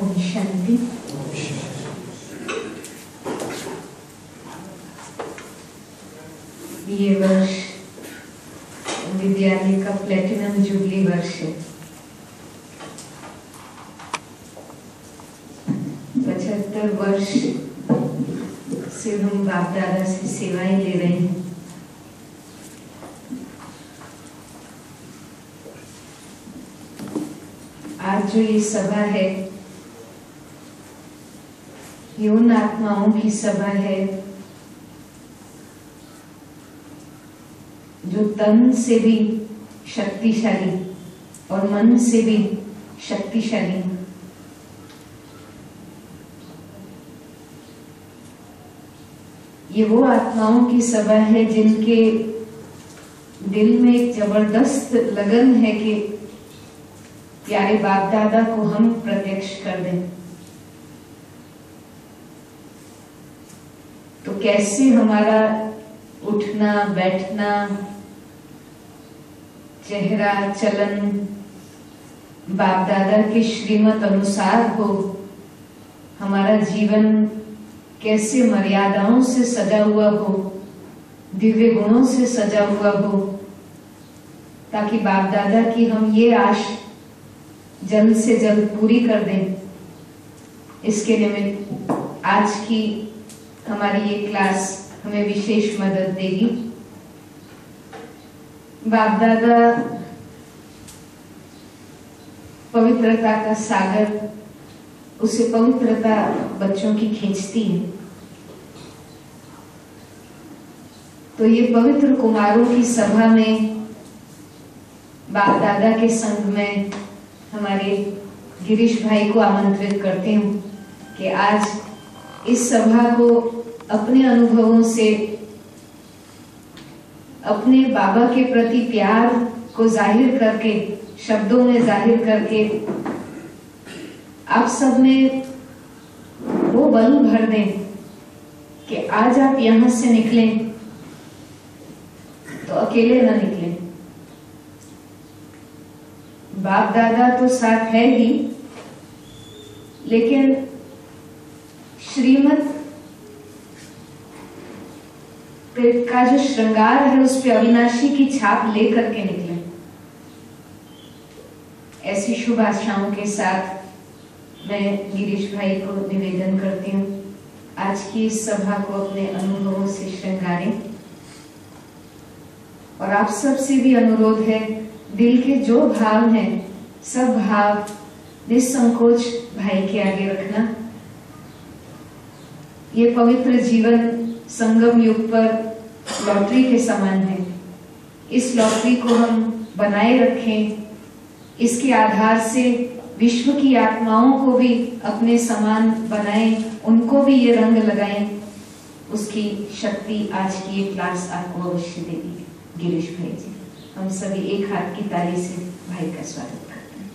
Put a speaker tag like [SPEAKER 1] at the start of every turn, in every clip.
[SPEAKER 1] ओम शांति। ये वर्ष विद्यालय का प्लेटिनम जुबली वर्ष है। 75 वर्ष से हम बाप दादा से सेवाएं ले रहे हैं। आज जो ये सभा है ये उन आत्माओं की सभा है जो तन से भी शक्तिशाली और मन से भी शक्तिशाली हैं। ये वो आत्माओं की सभा है जिनके दिल में एक जबरदस्त लगन है कि प्यारे बाप दादा को हम प्रत्यक्ष कर दें। तो कैसे हमारा उठना बैठना, चेहरा चलन बाप दादा के श्रीमत अनुसार हो, हमारा जीवन कैसे मर्यादाओं से सजा हुआ हो, दिव्य गुणों से सजा हुआ हो, ताकि बाप दादा की हम ये आश जल्द से जल्द पूरी कर दें। इसके निमित्त आज की हमारी ये क्लास हमें विशेष मदद देगी। बाप दादा पवित्रता का सागर, उसे पवित्रता बच्चों की खींचती है। तो ये पवित्र कुमारों की सभा में बाप दादा के संग में हमारे गिरीश भाई को आमंत्रित करती हूँ कि आज इस सभा को अपने अनुभवों से, अपने बाबा के प्रति प्यार को जाहिर करके, शब्दों में जाहिर करके आप सब में वो बल भर दें कि आज आप यहां से निकलें तो अकेले ना निकलें। बाप दादा तो साथ है ही, लेकिन श्रीमत का जो श्रृंगार है उस पे अविनाशी की छाप लेकर के निकले। ऐसी शुभ आशाओं के साथ मैं गिरीश भाई को निवेदन करती हूँ, आज की इस सभा को अपने अनुभवों से श्रृंगारें। और आप सब से भी अनुरोध है, दिल के जो भाव हैं सब भाव निसंकोच भाई के आगे रखना। ये पवित्र जीवन संगम युग पर लॉटरी के समान है। इस लॉटरी को हम बनाए रखें, इसके आधार से विश्व की आत्माओं को भी अपने समान बनाएं, उनको भी ये रंग लगाएं। उसकी शक्ति आज की ये क्लास आपको अवश्य देगी। गिरीश भाई जी, हम सभी एक हाथ की ताली से भाई का स्वागत करते हैं।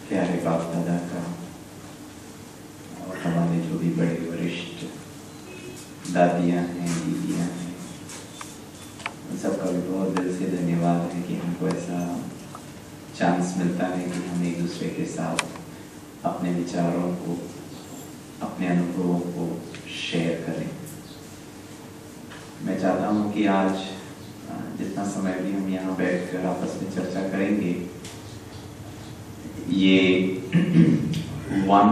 [SPEAKER 2] प्यारे बाप दादा का और हमारे जो भी बड़े वरिष्ठ दादियाँ हैं, दीदियाँ हैं, उन सबका भी बहुत दिल से धन्यवाद है कि हमको ऐसा चांस मिलता है कि हम एक दूसरे के साथ अपने विचारों को, अपने अनुभवों को शेयर करें। मैं चाहता हूँ कि आज जितना समय भी हम यहाँ बैठकर आपस में चर्चा करेंगे, ये वन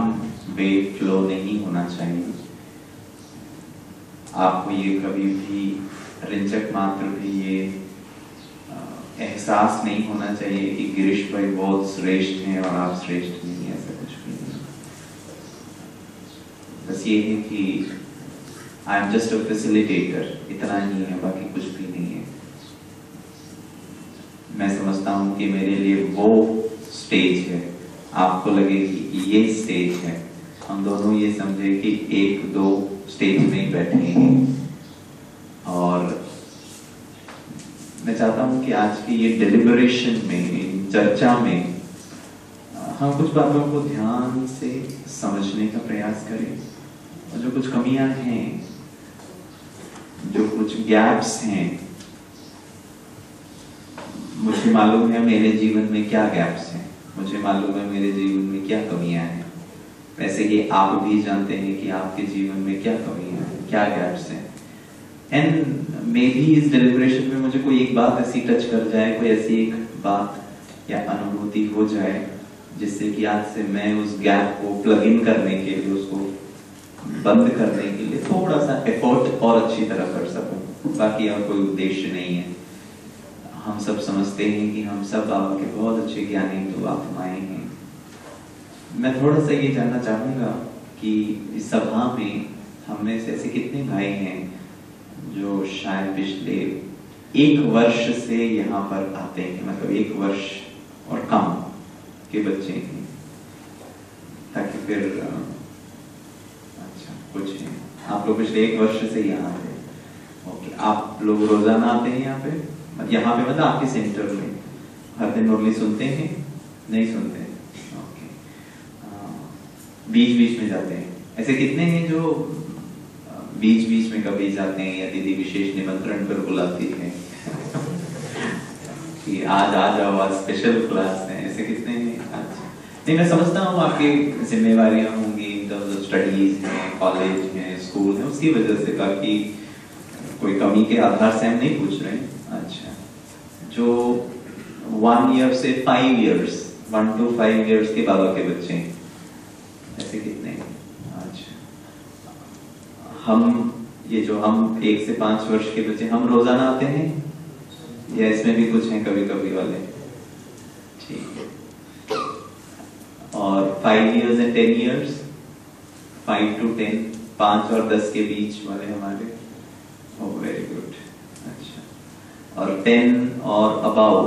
[SPEAKER 2] वे फ्लो नहीं होना चाहिए। आपको ये कभी भी रिंचक मात्र भी ये एहसास नहीं होना चाहिए कि गिरीश भाई बहुत श्रेष्ठ हैं और आप श्रेष्ठ नहीं हैं, ऐसा कुछ भी नहीं। बस ये है कि I am just a facilitator, इतना ही है, बाकी कुछ भी नहीं है। मैं समझता हूँ कि मेरे लिए वो स्टेज है, आपको लगे कि ये स्टेज है, हम दोनों ये समझे कि एक दो स्टेज में बैठे हैं और मैं चाहता हूं कि आज की ये डिलिबरेशन में, चर्चा में, हम कुछ बातों को ध्यान से समझने का प्रयास करें और जो कुछ कमियां हैं, जो कुछ गैप्स हैं, मुझे मालूम है मेरे जीवन में क्या गैप्स हैं, मुझे मालूम है मेरे जीवन में क्या कमियां हैं, वैसे ही आप भी जानते हैं कि आपके जीवन में क्या कमियां हैं, क्या गैप्स हैं। एंड मे बी इस डिलिबरेशन में मुझे कोई एक बात ऐसी टच कर जाए, कोई ऐसी एक बात या अनुभूति हो जाए जिससे कि आज से मैं उस गैप को प्लग इन करने के लिए, उसको बंद करने के लिए थोड़ा सा एफर्ट और अच्छी तरह कर सकूं। बाकी और कोई उद्देश्य नहीं है। हम सब समझते हैं कि हम सब बाबा के बहुत अच्छे ज्ञानी तो आत्माएं हैं। मैं थोड़ा सा ये जानना चाहूंगा कि इस सभा में हम में से ऐसे कितने भाई हैं जो शायद पिछले 1 वर्ष से यहाँ पर आते हैं, मतलब 1 वर्ष और कम के बच्चे हैं, ताकि फिर अच्छा कुछ हैं आप लोग पिछले 1 वर्ष से यहाँ आते हैं। ओके, आप लोग रोजाना आते हैं यहाँ पे? यहाँ पे मतलब आपके सेंटर में हर दिन मुरली सुनते हैं? नहीं सुनते? ओके, बीच बीच में जाते हैं? ऐसे कितने हैं जो बीच बीच में कभी जाते हैं या दीदी विशेष निमंत्रण पर बुलाती है कि आज आ जाओ, आज स्पेशल क्लास है? ऐसे कितने हैं? अच्छा, नहीं मैं समझता हूँ आपकी जिम्मेवारियां होंगी, स्टडीज हैं, कॉलेज है, स्कूल है, उसकी वजह से, बाकी कोई कमी के आधार से हम नहीं पूछ रहे हैं। अच्छा, जो 1 ईयर से 5 इयर्स, 1 to 5 इयर्स के बाबा के बच्चे हैं, ऐसे कितने हैं? अच्छा, हम ये जो हम 1 से 5 वर्ष के बच्चे, हम रोजाना आते हैं या इसमें भी कुछ हैं कभी कभी वाले? ठीक है। और 5 इयर्स एंड 10 इयर्स, 5 to 10, 5 और 10 के बीच वाले हमारे? Oh very good. अच्छा, और 10 और अबाउ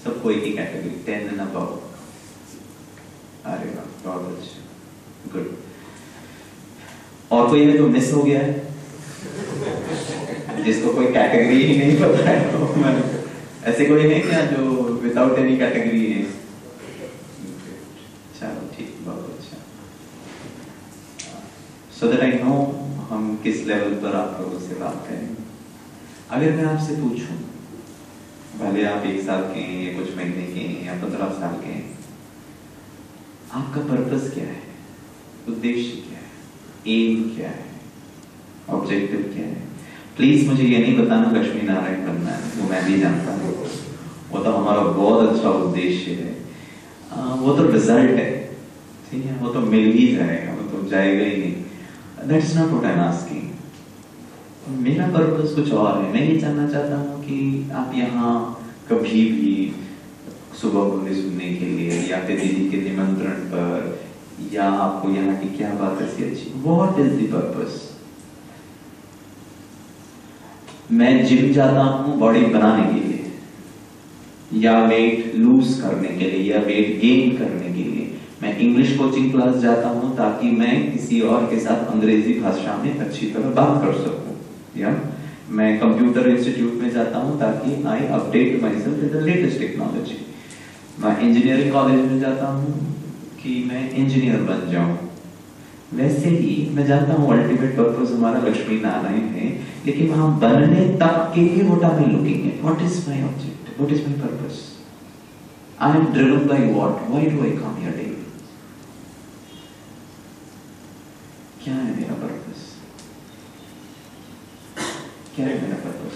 [SPEAKER 2] सबको एक ही कैटेगरी, 10 एंड अबाउ? अरे वाह, बहुत अच्छा, गुड। और कोई है जो मिस हो गया है, जिसको कोई कैटेगरी ही नहीं पता है? ऐसे कोई है क्या जो विदाउट एनी कैटेगरी है? चलो ठीक, बहुत अच्छा। सो दैट आई नो हम किस लेवल पर आप लोगों से बात करें। अगर मैं आपसे पूछूं, भले आप 1 साल के हैं या कुछ महीने के हैं या 15 साल के हैं, आपका पर्पस क्या है, उद्देश्य क्या है, एम क्या है, ऑब्जेक्टिव क्या है? प्लीज मुझे ये नहीं बताना लक्ष्मी नारायण बनना है, वो मैं भी जानता हूँ, वो तो हमारा बहुत अच्छा उद्देश्य है, वो तो रिजल्ट है, ठीक है, वो तो मिल ही जाएगा, वो तो जाएगा ही नहीं। That's not what I'm asking. मेरा पर्पस कुछ और है। मैं ये जानना चाहता हूँ कि आप यहाँ कभी भी सुबह मुरली सुनने के लिए या फिर दीदी के निमंत्रण पर, या आपको यहाँ की क्या बात ऐसी अच्छी, What is the purpose? मैं जिम जाता हूँ बॉडी बनाने के लिए, या वेट लूज करने के लिए, या वेट गेन करने के लिए। मैं इंग्लिश कोचिंग क्लास जाता हूँ ताकि मैं किसी और के साथ अंग्रेजी भाषा में अच्छी तरह बात कर सकूं, या मैं कंप्यूटर इंस्टीट्यूट में जाता हूँ ताकि I update my self with the latest technology. मैं इंजीनियरिंग कॉलेज में जाता हूँ कि मैं इंजीनियर बन जाऊं। वैसे ही मैं जानता हूँ अल्टीमेट पर्पस हमारा लक्ष्मी नारायण है, लेकिन वहां बनने तक के लिए what are we looking at, what is my objective, what is my purpose, I am driven by what, why do I come here daily? क्या है मेरा पर्पस, क्या है मेरा पर्पस?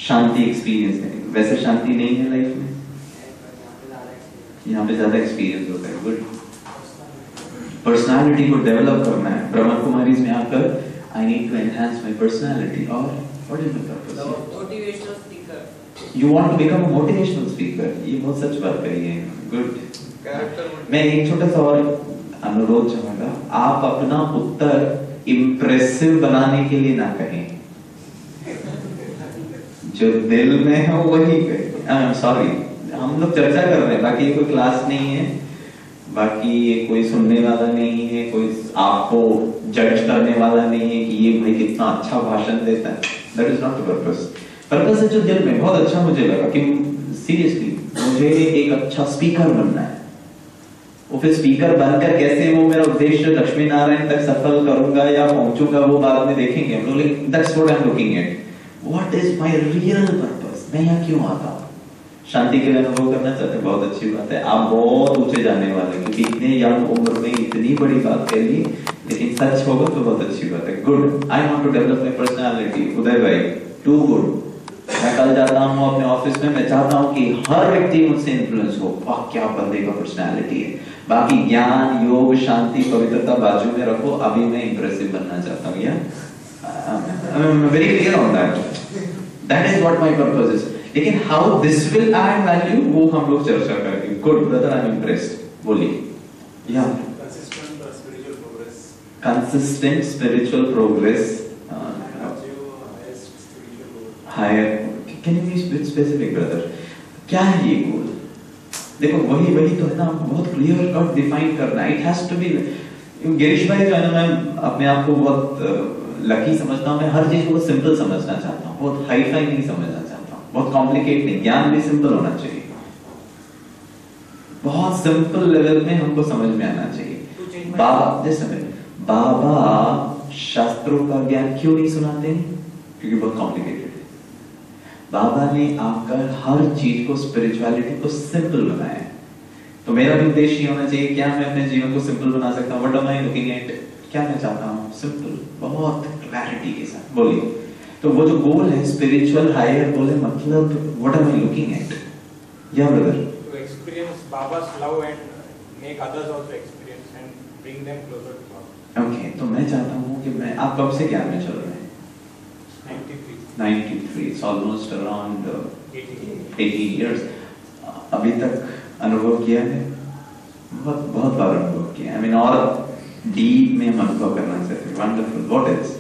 [SPEAKER 2] शांति एक्सपीरियंस करेंगे। वैसे शांति नहीं है लाइफ में, यहाँ पे ज्यादा एक्सपीरियंस होता है। गुड, पर्सनालिटी को डेवलप करना है। ब्रह्मा कुमारीज में आकर I need to enhance my personality, और what is my purpose?
[SPEAKER 3] Motivational speaker.
[SPEAKER 2] You want to become a motivational speaker, ये बहुत सच बात कही है। गुड, मैं एक छोटा सा और अनुरोध चाहूंगा, आप अपना उत्तर इम्प्रेसिव बनाने के लिए ना कहें, जो दिल में है वही कहें। सॉरी, हम लोग चर्चा कर रहे हैं, बाकी कोई क्लास नहीं है, बाकी ये कोई सुनने वाला नहीं है, कोई आपको जज करने वाला नहीं है कि ये भाई कितना अच्छा भाषण देता है। That is not the purpose. Purpose है जो दिल में बहुत अच्छा मुझे लगा कि सीरियसली मुझे एक अच्छा स्पीकर बनना है। वो फिर स्पीकर बनकर कैसे वो मेरा उद्देश्य लक्ष्मी नारायण तक सफल करूंगा या पहुंचूंगा वो बाद में देखेंगे हम लोग, लेकिन that's what I am looking at. What is my real purpose? मैं यहाँ क्यों आता हूँ? शांति के लिए अनुभव करना चाहते हैं, बहुत अच्छी बात है। आप बहुत ऊंचे जाने वाले, क्योंकि इतने यंग उम्र में इतनी बड़ी बात कह ली, लेकिन सच होगा तो बहुत अच्छी बात है। Good. I want to develop my personality. Uday भाई, टू गुड। मैं कल जाता हूँ अपने ऑफिस में, मैं चाहता हूँ कि हर व्यक्ति मुझसे इन्फ्लुएंस हो। वाह क्या बंदे का पर्सनालिटी है। बाकी ज्ञान, योग, शांति, पवित्रता बाजू में रखो। अभी मैं इंप्रेसिव बनना चाहता हूँ। Yeah very clear on that. That is what my purpose is. लेकिन how this will add value वो हम लोग चर्चा करेंगे। Good brother, I am impressed. बोलिए। Yeah consistent spiritual progress. Higher. Can you be specific brother? क्या है ये गोल? देखो वही तो है ना, आपको बहुत क्लियर कट डिफाइन करना है। It has to be. Girish भाई जो है ना, मैं अपने आप को बहुत लकी समझता हूँ। मैं हर चीज को सिंपल समझना चाहता हूँ, बहुत हाई फाई नहीं समझना चाहता हूँ, बहुत कॉम्प्लिकेट नहीं। ज्ञान भी सिंपल होना चाहिए, बहुत सिंपल लेवल में हमको समझ में आना चाहिए। बाबा जैसे बाबा शास्त्रों का ज्ञान क्यों नहीं सुनाते हैं? क्योंकि बहुत कॉम्प्लिकेटेड है। बाबा ने आकर हर चीज को, स्पिरिचुअलिटी को सिंपल बनाया है। तो मेरा भी उद्देश्य ये होना चाहिए, क्या मैं अपने जीवन को सिंपल बना सकता हूँ? What am I looking at? क्या मैं चाहता हूँ? सिंपल, बहुत क्लैरिटी के साथ। बोलिए। तो वो जो गोल है स्पिरिचुअल हायर गोल है, मतलब what am I looking at? या brother?
[SPEAKER 4] To experience Baba's love and make others also experience and bring them closer to God.
[SPEAKER 2] Okay, तो मैं चाहता हूँ कि मैं, आप कब से ज्ञान में चल रहे हैं? 93, it's almost around 80 years. अभी तक अनुभव किया है? बहुत बार अनुभव किया। I mean, और डीप में हम अनुभव करना चाहते हैं। Wonderful. What else?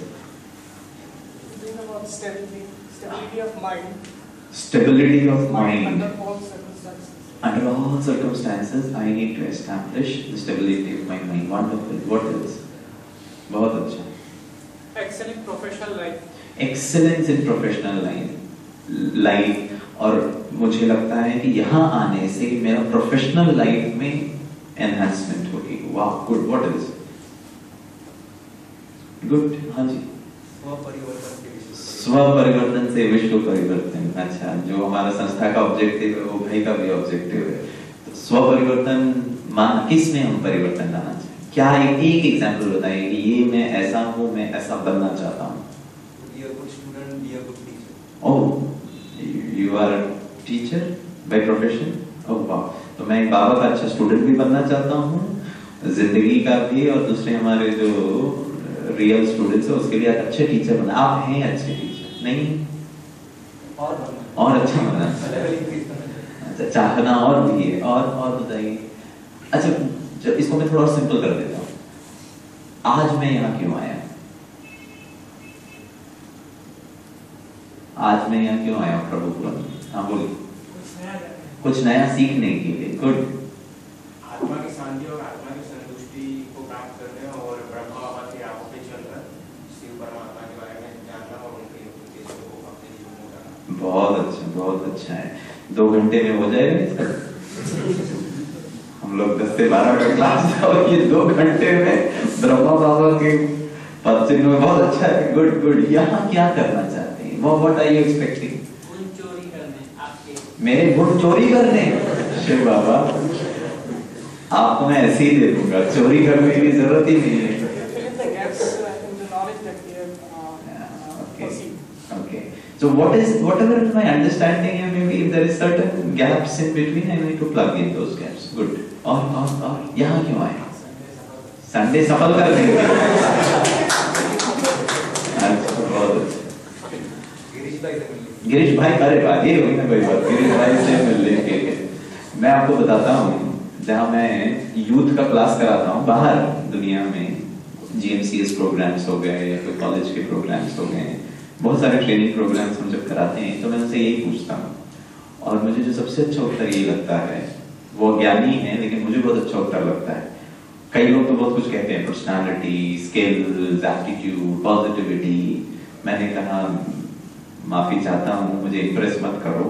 [SPEAKER 5] Think about stability of mind.
[SPEAKER 2] Stability of mind.
[SPEAKER 5] Under all circumstances.
[SPEAKER 2] Under all circumstances, I need to establish the stability of my mind. Wonderful. What else? बहुत अच्छा।
[SPEAKER 5] Excel in professional life.
[SPEAKER 2] Excellence in professional life। और मुझे लगता है कि यहाँ आने से मेरा प्रोफेशनल लाइफ में एनहांसमेंट होगी। वाह, गुड। What is good? हाँ जी। स्व परिवर्तन से विश्व परिवर्तन। अच्छा, जो हमारा संस्था का ऑब्जेक्टिव है वो भाई का भी ऑब्जेक्टिव है। तो स्व परिवर्तन मान किस में हम परिवर्तन लाना चाहिए? क्या एक एग्जाम्पल बताइए कि ये मैं ऐसा हूँ, मैं ऐसा बनना चाहता हूँ। Oh, you are a teacher by profession? Oh wow! तो मैं एक बाबा का अच्छा स्टूडेंट भी बनना चाहता हूँ, जिंदगी का भी, और दूसरे हमारे जो रियल स्टूडेंट्स हैं उसके लिए अच्छे टीचर बनना। आप हैं अच्छे टीचर नहीं? और अच्छा बनना। अच्छा, चाहना और भी है। और बताइए। अच्छा, इसको मैं थोड़ा सिंपल कर देता हूँ। आज मैं यहाँ क्यों आया? आज मैं यहाँ क्यों आया प्रभु को? हाँ बोलिए। कुछ नया सीखने के लिए। गुड।
[SPEAKER 4] आत्मा की शांति और आत्मा की संतुष्टि को प्राप्त करने और ब्रह्मा बाबा की आंखों पे चलकर शिव परमात्मा के बारे में जानना और उनके उपदेशों को अपने जीवन में उतारना। बहुत अच्छा, बहुत अच्छा है। 2 घंटे में हो जाएगा इसका? हम लोग 10 से 12 का क्लास और ये 2 घंटे में ब्रह्मा बाबा के पद में। बहुत अच्छा है। Good good. यहाँ क्या करना चाहते हैं? What are you expecting?
[SPEAKER 5] गुण चोरी करने आपके।
[SPEAKER 2] मेरे गुण चोरी करने? शिव बाबा, आपको मैं ऐसे ही दे दूंगा, चोरी करने की जरूरत ही नहीं है। Okay. So whatever is my understanding here, maybe if there is certain gaps in between, I need to plug in those gaps. Good. और यहाँ क्यों आए? संडे सफल कर देंगे। अच्छा, बहुत अच्छा। गिरीश भाई, अरे बात ये हुई ना कोई बात। गिरीश भाई से मिलने के लिए मैं आपको बताता हूँ, जहाँ मैं यूथ का क्लास कराता हूँ बाहर दुनिया में, GMCS प्रोग्राम्स हो गए या फिर कॉलेज के प्रोग्राम्स हो गए, बहुत सारे ट्रेनिंग प्रोग्राम्स हम जब कराते हैं, तो मैं उनसे यही पूछता हूँ, और मुझे जो सबसे अच्छा उत्तर ये लगता है, वो ज्ञानी है लेकिन मुझे मुझे बहुत अच्छा उत्तर लगता है। कई लोग तो बहुत कुछ कहते हैं, पर्सनालिटी, स्किल्स, एप्टीट्यूड, पॉजिटिविटी। मैंने कहा माफी चाहता हूँ, मुझे इम्प्रेस मत करो।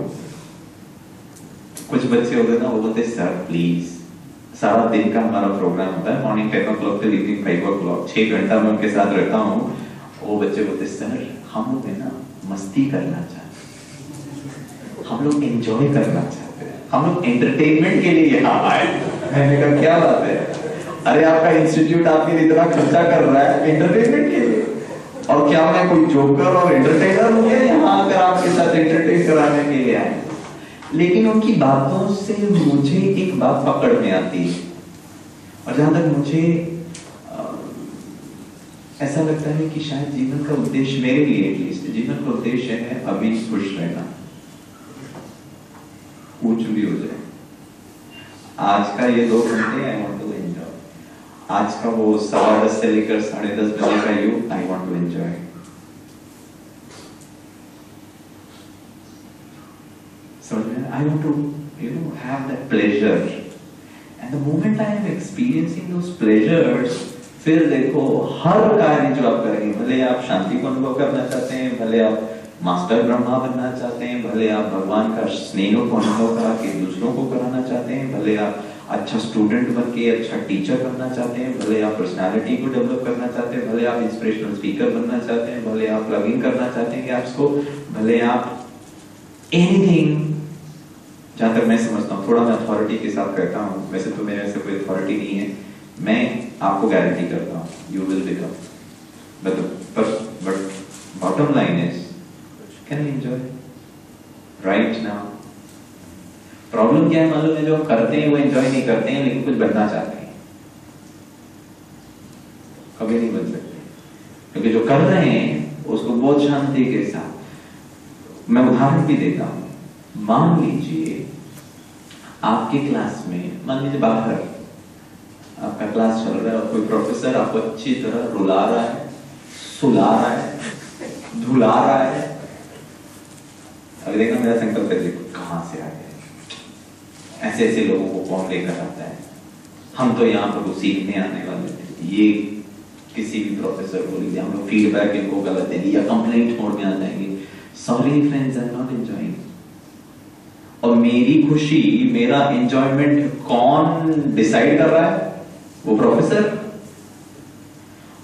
[SPEAKER 2] कुछ बच्चे होते ना, वो बोलते सर प्लीज, सारा दिन का हमारा प्रोग्राम होता है, मॉर्निंग 10 o'clock से इवनिंग 5 o'clock, 6 घंटा मैं उनके साथ रहता हूँ। वो बच्चे बोलते सर हम लोग है ना मस्ती करना चाहते, हम लोग एंजॉय करना चाहते हैं, हम लोग एंटरटेनमेंट के लिए यहाँ आए। मैंने कहा क्या बात है, अरे आपका इंस्टीट्यूट आपके लिए इतना खर्चा कर रहा है एंटरटेनमेंट के लिए, और क्या मैं कोई जोकर और एंटरटेनर हूँ क्या यहाँ आकर आपके साथ एंटरटेन कराने के लिए आए? लेकिन उनकी बातों से मुझे एक बात पकड़ में आती है, और जहां तक मुझे ऐसा लगता है कि शायद जीवन का उद्देश्य, मेरे लिए एटलीस्ट जीवन का उद्देश्य है अभी खुश रहना, कुछ भी हो जाए। आज का ये 2 घंटे आई वांट टू एंजॉय, आज का वो 10:15 से लेकर 10:30 बजे का युग आई वांट टू एंजॉय। समझ में? I want to have that pleasure, and the moment I am experiencing those pleasures, फिर देखो हर कार्य जो आप करेंगे, भले आप शांति को अनुभव करना चाहते हैं, भले आप मास्टर ब्रह्मा बनना चाहते हैं, भले आप भगवान का स्नेह को अनुभव करा के दूसरों को कराना चाहते हैं, भले आप अच्छा स्टूडेंट बन के अच्छा टीचर बनना चाहते हैं, भले आप पर्सनालिटी को डेवलप करना चाहते हैं, भले आप इंस्पिरेशनल स्पीकर बनना चाहते हैं, भले आप प्लगिंग करना चाहते हैं गैप्स को, भले आप एनीथिंग। जहां तक मैं समझता हूँ, थोड़ा मैं अथॉरिटी के साथ कहता हूँ, वैसे तो मेरे ऐसे कोई अथॉरिटी नहीं है, मैं आपको गारंटी करता हूँ you will become, but bottom line is can you enjoy right now. Problem क्या है मालूम है, जो करते हैं वो एंजॉय नहीं करते हैं, लेकिन कुछ बनना चाहते हैं, कभी नहीं बन सकते, क्योंकि जो कर रहे हैं उसको बहुत शांति के साथ। मैं उदाहरण भी देता हूं, मान लीजिए आपके क्लास में, मान लीजिए बाहर आपका क्लास चल रहा है और कोई प्रोफेसर आपको अच्छी तरह रुला रहा है, सुला रहा है, धुला रहा है। अभी देखना मेरा संकल्प है, देखो कहां से आ गए, ऐसे ऐसे लोगों को कौन लेकर आता है, हम तो यहाँ पर सीखने आने वाले थे। ये किसी भी प्रोफेसर को लीजिए, हम लोग फीडबैक इनको गलत देंगे या कंप्लेंट मोड में आ जाएंगे। Sorry friends, I am not enjoying. और मेरी खुशी, मेरा एंजॉयमेंट कौन डिसाइड कर रहा है? वो प्रोफेसर।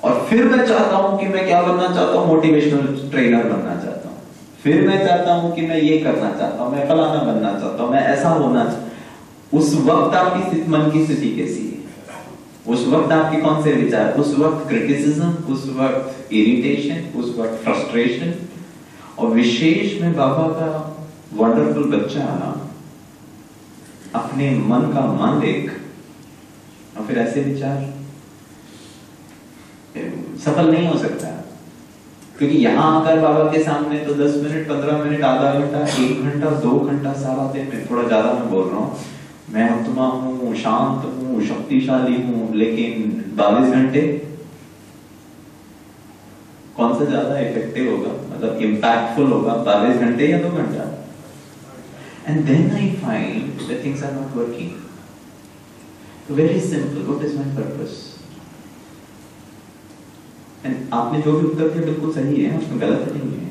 [SPEAKER 2] और फिर मैं चाहता हूं कि मैं क्या बनना चाहता हूं, मोटिवेशनल ट्रेनर बनना चाहता हूं, फिर मैं चाहता हूं कि मैं ये करना चाहता हूं, मैं फलाना बनना चाहता हूं, मैं ऐसा होना चाहता हूं। उस वक्त आपकी मन की स्थिति कैसी है? उस वक्त आपके कौन से विचार? उस वक्त क्रिटिसिज्म, उस वक्त इरिटेशन, उस वक्त फ्रस्ट्रेशन। और विशेष में बाबा का वंडरफुल बच्चा अपने मन का मालिक, और फिर ऐसे विचार सफल नहीं हो सकता, क्योंकि यहां आकर बाबा के सामने तो 10 मिनट, 15 मिनट, आधा घंटा, 1 घंटा, 2 घंटा, सारा दिन में, थोड़ा ज्यादा मैं बोल रहा हूं, मैं आत्मा हूं, शांत हूं, शक्तिशाली हूं, लेकिन 22 घंटे कौन सा ज्यादा इफेक्टिव होगा, मतलब इम्पैक्टफुल होगा, 22 घंटे या 2 घंटा? And then I find that things are not working. So very simple, what is my purpose? And आपने जो भी उत्तर दिया बिल्कुल सही है, उसमें गलत नहीं है।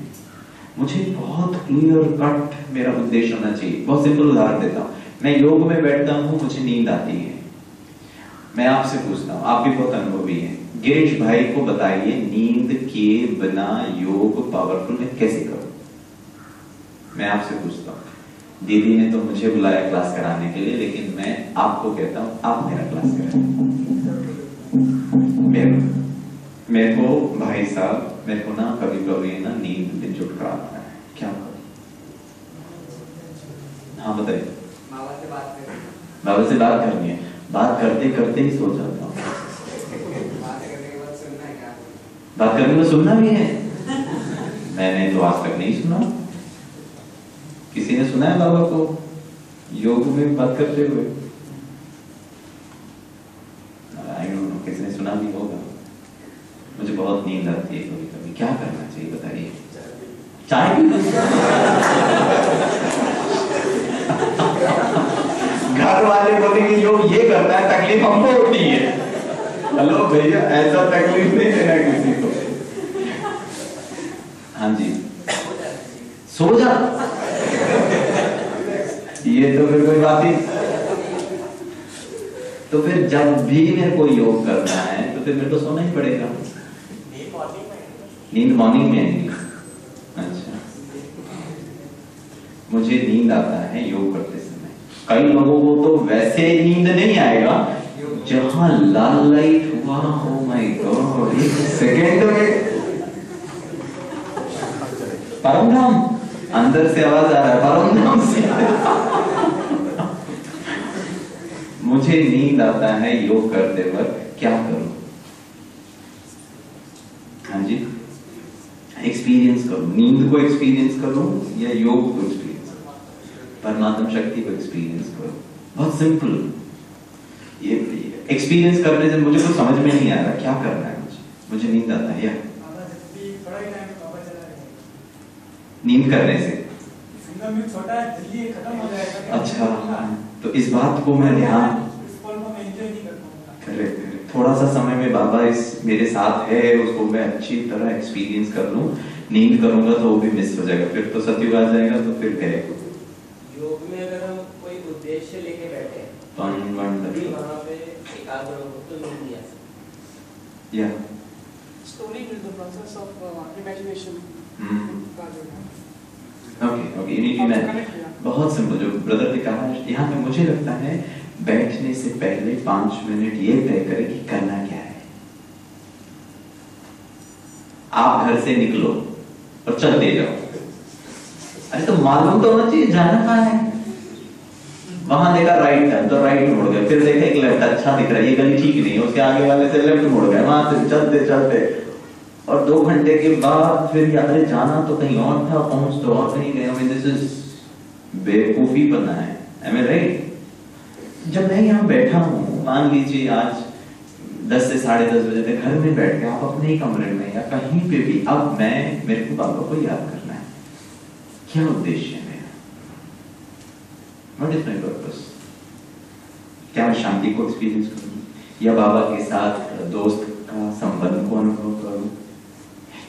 [SPEAKER 2] मुझे बहुत क्लियर कट मेरा उद्देश्य होना चाहिए। बहुत सिंपल उदाहरण देता हूँ, मैं योग में बैठता हूँ, मुझे नींद आती है, मैं आपसे पूछता हूँ, आप भी बहुत अनुभवी हैं, गिरीश भाई को बताइए नींद के बिना योग पावरफुल में कैसे करूं? मैं आपसे पूछता हूँ। दीदी ने तो मुझे बुलाया क्लास कराने के लिए, लेकिन मैं आपको कहता हूँ आप मेरा क्लास कराइए। मेरे को भाई साहब, मेरे को ना कभी कभी ना नींद में चुट कराता है, क्या करूं? हाँ बताइए।
[SPEAKER 4] बाबा से बात करनी है।
[SPEAKER 2] बाबा से बात करनी है, बात करते करते ही सो जाता हूँ।
[SPEAKER 4] बात करने के बाद सुनना है क्या?
[SPEAKER 2] बात करने में सुनना भी है। मैंने तो आज तक नहीं सुना। किसी ने सुना है बाबा को योग में बात करते हुए? आई डोंट नो, किसी ने सुना भी होगा। मुझे बहुत नींद आती है कभी कभी, क्या करना चाहिए बताइए? चाय भी घर वाले बोलेंगे योग ये करता है तकलीफ हमको होती है। हेलो भैया, ऐसा तकलीफ नहीं देना किसी को। हाँ जी, सो जा, ये तो फिर कोई बात ही। तो फिर जब भी मेरे को योग करना है तो फिर मेरे को सोना ही पड़ेगा। नींद मॉर्निंग में आएगी। अच्छा, मुझे नींद आता है योग करते समय। कई लोगों को तो वैसे नींद नहीं आएगा, जहां लाल लाइट हुआ, ओ माय गॉड, एक सेकेंड में परम धाम, अंदर से आवाज आ रहा है परम धाम से। मुझे नींद आता है योग करते वक्त, क्या करूं? हाँ जी, एक्सपीरियंस करूं, नींद को एक्सपीरियंस करूं या योग को एक्सपीरियंस करूं, परमात्मा शक्ति को एक्सपीरियंस करूं। बहुत सिंपल। ये एक्सपीरियंस करने से मुझे कुछ समझ में नहीं आ रहा क्या करना है। मुझे नींद आता है या नींद करने से
[SPEAKER 5] छोटा है, जल्दी खत्म हो जाएगा।
[SPEAKER 2] अच्छा, तो इस बात को मैं ध्यान करे, थोड़ा सा समय में बाबा इस मेरे साथ है, उसको मैं अच्छी तरह एक्सपीरियंस कर लूं। नींद करूंगा तो वो भी मिस हो जाएगा, फिर तो सतयुग आ जाएगा, तो फिर है।
[SPEAKER 3] योग में अगर हम कोई उद्देश्य लेके बैठे
[SPEAKER 2] तो
[SPEAKER 3] वहाँ पे एकाग्र हो तो नींद नहीं आ सकती।
[SPEAKER 2] या
[SPEAKER 5] Slowly build the process of imagination.
[SPEAKER 2] Okay, ये नहीं मैं बहुत सिंपल जो ब्रदर ने कहा यहाँ पे, मुझे लगता है बैठने से पहले 5 मिनट ये तय करें कि करना क्या है। आप घर से निकलो और चलते जाओ, अरे तो मालूम तो होना चाहिए जाना कहाँ है। वहां देखा राइट है तो राइट मुड़ गए, फिर देखा एक लेफ्ट, अच्छा दिख रहा है, ये गली ठीक नहीं है, उसके आगे वाले से लेफ्ट मुड़ गए, वहां से चलते चलते, और 2 घंटे के बाद फिर यार जाना तो कहीं और था, पहुंच तो और कहीं गए। दिस इज बेवकूफी बना है। Am I right? जब मैं यहाँ बैठा हूँ, मान लीजिए आज 10 से 10:30 बजे तक घर में बैठ के, आप अपने ही कमरे में या कहीं पे भी, अब मेरे को बाबा को याद करना है। क्या उद्देश्य है मेरा? What is my purpose? क्या मैं शांति को एक्सपीरियंस करूँ, या बाबा के साथ दोस्त का संबंध को अनुभव करूँ,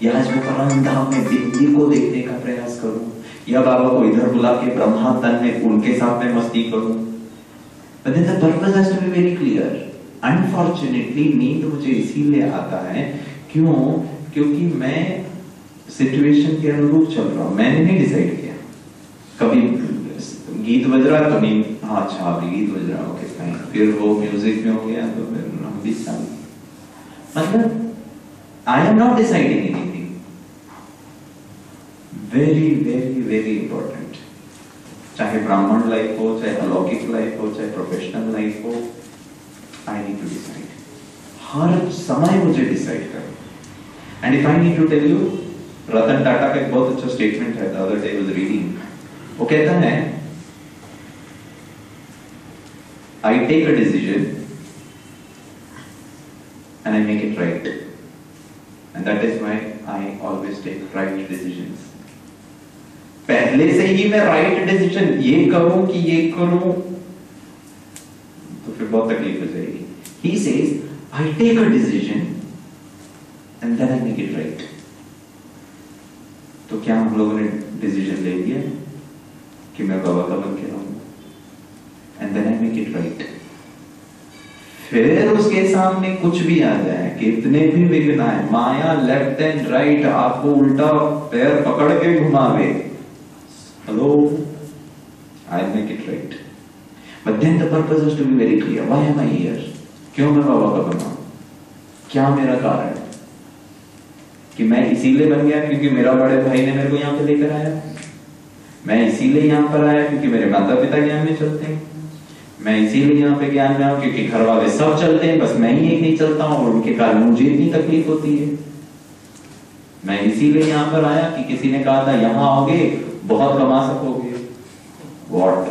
[SPEAKER 2] या आज मैं परम धाम में बिंदी को देखने का प्रयास करूं, या बाबा को इधर बुला के ब्रह्मा तन में उनके साथ में मस्ती करूं। But then the purpose has to be very clear. Unfortunately, नींद मुझे इसीलिए आता है, क्यों? क्योंकि मैं सिचुएशन के अनुरूप चल रहा हूं, मैंने नहीं डिसाइड किया। कभी गीत बज रहा है तो नींद, हाँ अच्छा अभी गीत बज रहा है, ओके फाइन, फिर वो म्यूजिक में हो गया तो फिर हम भी चालू। मतलब I am not deciding anything. Very, very, very important. चाहे ब्राह्मण लाइफ हो, चाहे अलौकिक लाइफ हो, चाहे प्रोफेशनल लाइफ हो, I need to decide. हर समय मुझे डिसाइड करना। And if I need to tell you, Ratan Tata का एक बहुत अच्छा स्टेटमेंट है, the other day I was reading. वो कहता है, I take a decision and I make it right. And that is why I always take right decisions. पहले से ही मैं right decision ये करूं कि ये करूं तो फिर बहुत तकलीफ हो जाएगी। He says, I take a decision and then I make it right. तो क्या हम लोगों ने डिसीजन ले लिया कि मैं बाबा का बन के रहूंगा, and then I make it right. फिर उसके सामने कुछ भी आ जाए, कितने भी विघ्न आए, माया लेफ्ट एंड राइट आपको उल्टा पैर पकड़ के घुमावे, hello, I make it right. But then the purpose has to be very clear. Why am I here? क्यों मैं बाबा का बना? क्या मेरा कारण? कि मैं इसीलिए बन गया क्योंकि मेरा बड़े भाई ने मेरे को यहाँ पे लेकर आया, मैं इसीलिए यहाँ पर आया क्योंकि मेरे माता पिता ज्ञान में चलते हैं, मैं इसीलिए यहाँ पे ज्ञान में आऊं क्योंकि घर वाले सब चलते हैं, बस मैं ही एक नहीं चलता हूं और उनके कारण मुझे इतनी तकलीफ होती है। मैं इसीलिए यहाँ पर आया कि किसी ने कहा था यहाँ आओगे बहुत कमा सकोगे, व्हाट,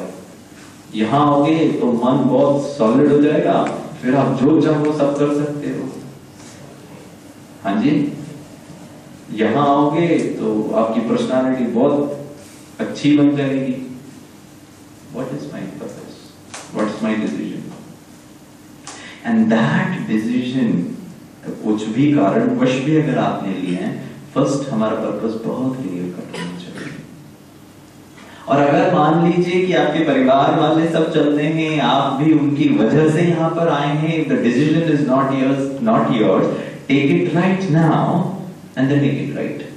[SPEAKER 2] यहाँ आओगे तो मन बहुत सॉलिड हो जाएगा, फिर आप जो चाहो सब कर सकते हो। हाँ जी, यहाँ आओगे तो आपकी पर्सनालिटी बहुत अच्छी बन जाएगी। What is my purpose? What is my decision? And that decision, कुछ भी कारणवश भी अगर आपने लिए हैं, फर्स्ट हमारा पर्पस बहुत क्लियर कर लेना चाहिए। और अगर मान लीजिए कि आपके परिवार वाले सब चलते हैं, आप भी उनकी वजह से यहाँ पर आए हैं, the decision is not yours, take it right now and then make it right.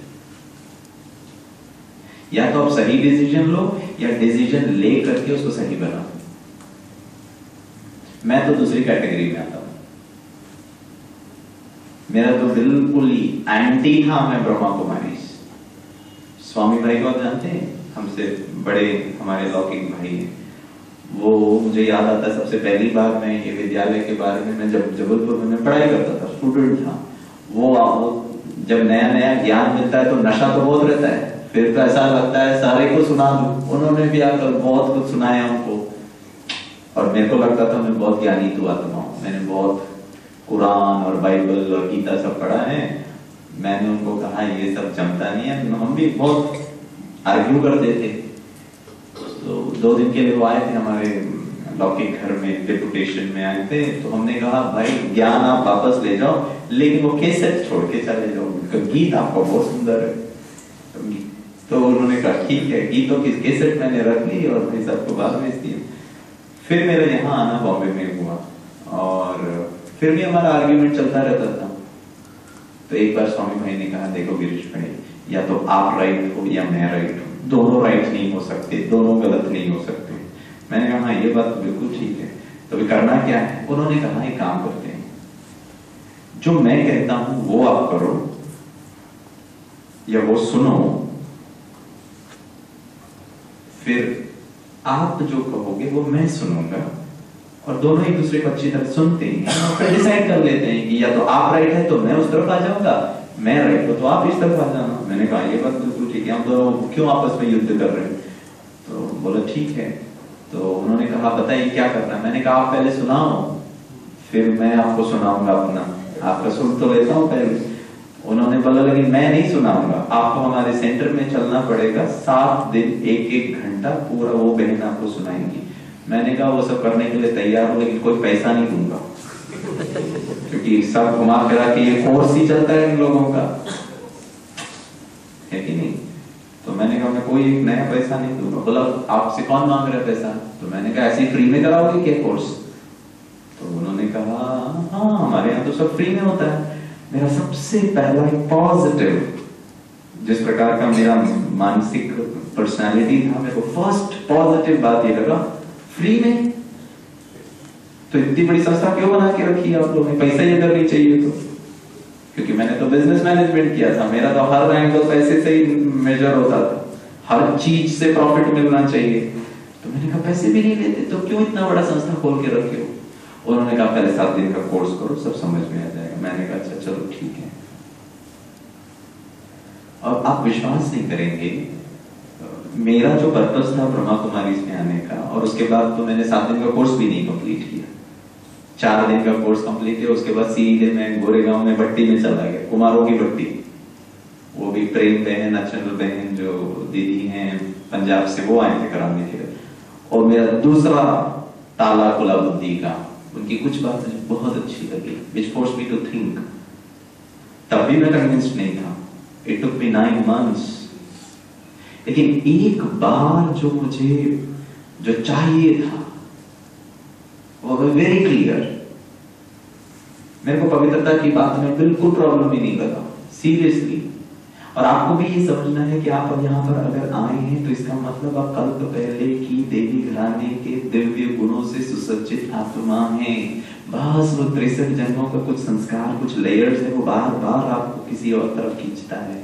[SPEAKER 2] या तो आप सही डिसीजन लो या डिसीजन ले करके उसको सही बनाओ। मैं तो दूसरी कैटेगरी में आता हूं, मेरा तो बिल्कुल ही एंटी था। मैं ब्रह्मा कुमारी स्वामी भाई को आप जानते हैं, हमसे बड़े हमारे लौकिक भाई हैं। वो मुझे याद आता है सबसे पहली बार मैं ये विद्यालय के बारे में, मैं जब जबलपुर में पढ़ाई करता था, स्टूडेंट था, वो जब नया नया ज्ञान मिलता है तो नशा तो बहुत रहता है, फिर तो ऐसा लगता है सारे को सुना दूं। उन्होंने भी आकर बहुत कुछ सुनाया हमको, और मेरे को लगता था मैं बहुत ज्ञानी तो आत्मा हूं, मैंने बहुत कुरान और बाइबल और गीता सब पढ़ा है। मैंने उनको कहा ये सब जमता नहीं है, हम भी बहुत आर्ग्यू करते थे। तो 2 दिन के लिए वो आए थे हमारे लौकिक घर में, डेपुटेशन में आए थे। तो हमने कहा भाई ज्ञान आप वापस ले जाओ, लेकिन वो कैसेट छोड़ के चले जाओ, गीत आपका बहुत सुंदर है। तो उन्होंने कहा ठीक है, गीतों की कैसेट मैंने रख ली और भाई सबको बाद में दिए। फिर मेरा यहाँ आना बॉम्बे में हुआ, और फिर भी हमारा आर्ग्यूमेंट चलता रहता था। तो एक बार स्वामी भाई ने कहा देखो गिरीश भाई, या तो आप राइट हो या मैं राइट हूं, दोनों राइट नहीं हो सकते, दोनों गलत नहीं हो सकते। मैंने कहा हाँ ये बात बिल्कुल ठीक है, तो भी करना क्या है? उन्होंने कहा एक काम करते हैं, जो मैं कहता हूं वो आप करो या वो सुनो, फिर आप जो कहोगे वो मैं सुनूंगा, और दोनों एक दूसरे को अच्छी तरह सुनते हैं और फिर डिसाइड कर लेते हैं कि या तो आप राइट है तो मैं उस तरफ आ जाऊंगा, मैं राइट हो तो आप इस तरफ आ जाना। मैंने कहा ये बात बिल्कुल ठीक है, हम दोनों क्यों आपस में युद्ध कर रहे हैं? तो बोला ठीक है। तो उन्होंने कहा बताइए क्या करना है? मैंने कहा आप पहले सुनाओ, फिर मैं आपको सुनाऊंगा अपना, आपका सुन तो लेता हूँ पहले। उन्होंने बोला लेकिन मैं नहीं सुनाऊंगा, आपको हमारे सेंटर में चलना पड़ेगा 7 दिन 1-1 घंटा पूरा वो बहन आपको सुनाएंगी। मैंने कहा वो सब करने के लिए तैयार हूं, लेकिन कोई पैसा नहीं दूंगा, क्योंकि सब घुमा फिरा के ये कोर्स ही चलता है इन लोगों का, है कि नहीं? तो मैंने कहा मैं कोई नया पैसा नहीं दूंगा। बोला आपसे कौन मांग रहा है पैसा? तो मैंने कहा ऐसे ही फ्री में कराओगे क्या कोर्स? तो उन्होंने कहा हाँ हमारे यहाँ तो सब फ्री में होता है। मेरा सबसे पहला पॉजिटिव, जिस प्रकार का मेरा मानसिक पर्सनालिटी था, मेरे को फर्स्ट पॉजिटिव बात ये लगा फ्री में। तो इतनी बड़ी संस्था क्यों बना के रखी है आप लोगों ने? पैसा ही अगर नहीं चाहिए तो, क्योंकि मैंने तो बिजनेस मैनेजमेंट किया था, मेरा तो हर एंगल पैसे से ही मेजर होता था, हर चीज से प्रॉफिट मिलना चाहिए। तो मैंने कहा पैसे भी नहीं लेते तो क्यों इतना बड़ा संस्था खोल के रखे हो? उन्होंने कहा पहले 7 दिन का कोर्स करो, सब समझ में आ जाएगा। मैंने कहा अच्छा चलो ठीक है। और आप विश्वास नहीं करेंगे, मेरा जो पर्पस था ब्रह्मा कुमारी में आने का, और उसके बाद तो मैंने 7 दिन का कोर्स भी नहीं कंप्लीट किया, 4 दिन का कोर्स कंप्लीट किया। उसके बाद सीधे मैं गोरेगांव में भट्टी में चला गया, कुमारों की भट्टी। वो भी प्रेम बहन, अचल बहन जो दीदी हैं पंजाब से, वो आए थे कराने के लिए। और मेरा दूसरा ताला खुला बुद्धि का, उनकी कुछ बात मुझे बहुत अच्छी लगी, which forced me to think। तब भी मैं कन्विंस्ड नहीं था, it took me 9 months। लेकिन एक बार जो मुझे जो चाहिए था वो वेरी क्लियर। मेरे को पवित्रता की बात में बिल्कुल प्रॉब्लम ही नहीं लगा, सीरियसली। और आपको भी ये समझना है कि आप अब यहाँ पर अगर आए हैं तो इसका मतलब आप कल्प पहले की देवी घराने के दिव्य गुणों से सुसज्जित आत्मा हैं। बस वो 63 जन्मों का कुछ संस्कार, कुछ लेयर्स है, वो बार बार आपको किसी और तरफ खींचता है।